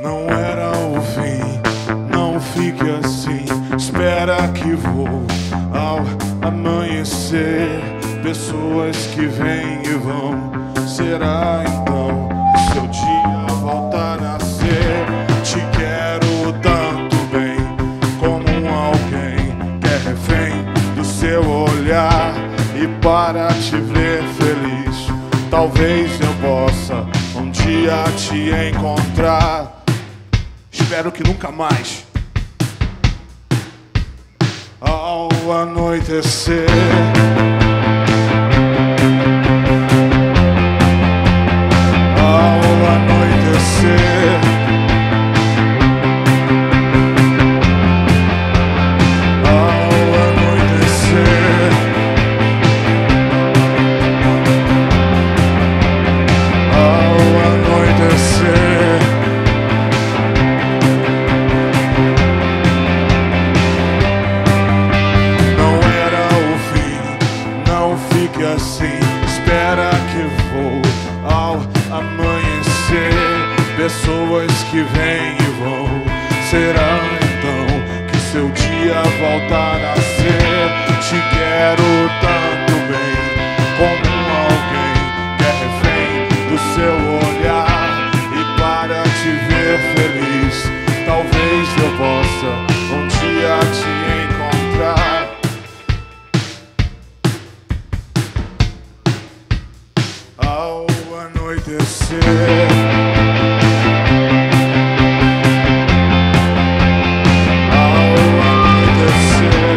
Não era o fim, não fique assim. Espera que vou ao amanhecer. Pessoas que vêm e vão. Será então que seu dia volta a nascer? Te quero tanto bem, como alguém que é refém do seu olhar. E para te ver feliz, talvez eu possa um dia te encontrar. Espero que nunca mais. Ao anoitecer, ao anoitecer, ao anoitecer, ao anoitecer. Assim, espera que vou ao amanhecer. Pessoas que vêm e vão. Será então que seu dia volta a nascer? Te quero tanto bem, como alguém que é refém do seu olhar. E para te ver feliz, talvez eu possa um dia te encontrar. Ao anoitecer, ao anoitecer,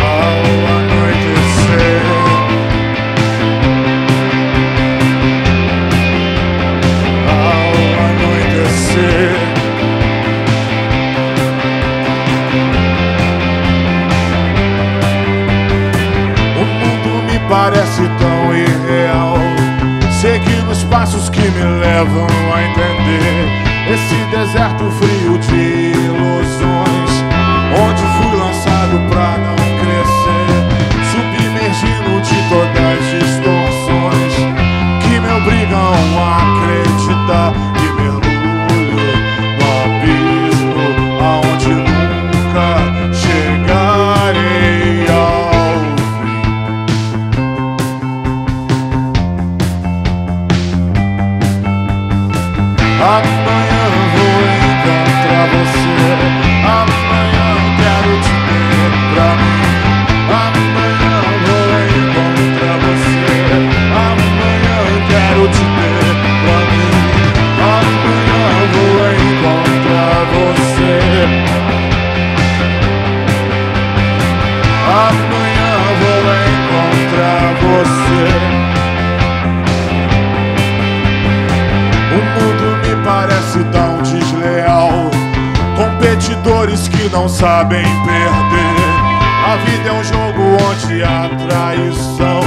ao anoitecer, ao anoitecer. Parece tão irreal, seguindo os passos que me levam a entender esse deserto frio de ilusões, onde fui lançado pra não crescer, submergindo de todas as distorções que me obrigam a acreditar que mergulho no abismo aonde nunca chegarei ao. Amanhã vou encontrar você. Amanhã quero te ter pra mim. Amanhã vou encontrar você. Amanhã quero te ter pra mim. Amanhã vou encontrar você. Amanhã vou encontrar você. Parece tão desleal, competidores que não sabem perder. A vida é um jogo onde a traição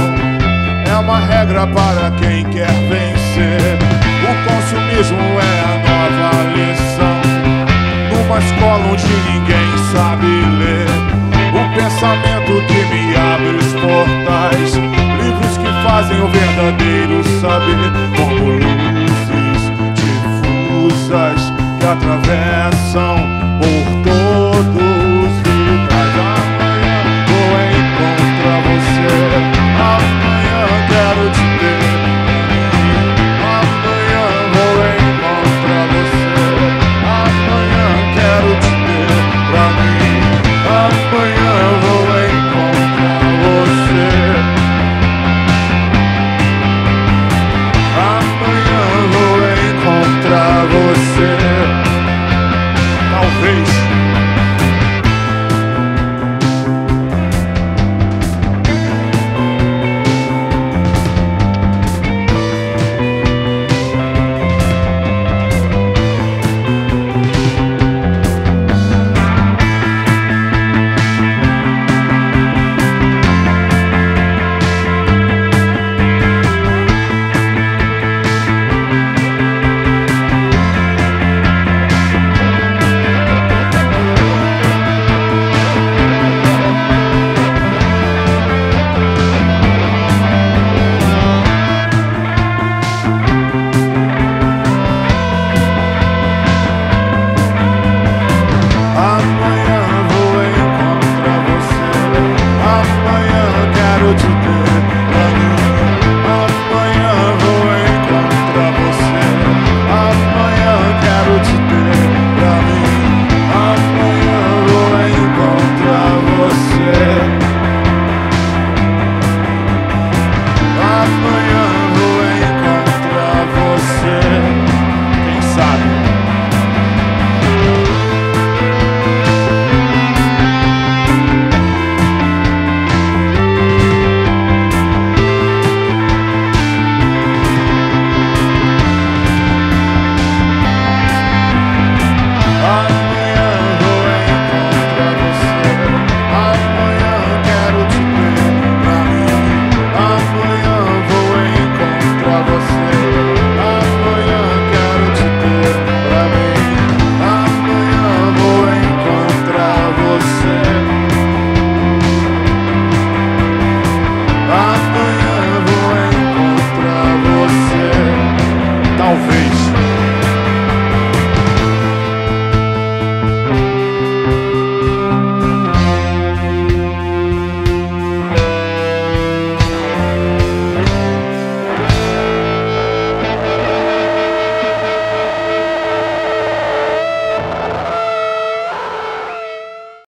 é uma regra para quem quer vencer. O consumismo é a nova lição, numa escola onde ninguém sabe ler. O pensamento que me abre os portais, livros que fazem o verdadeiro saber, como luzes que atravessam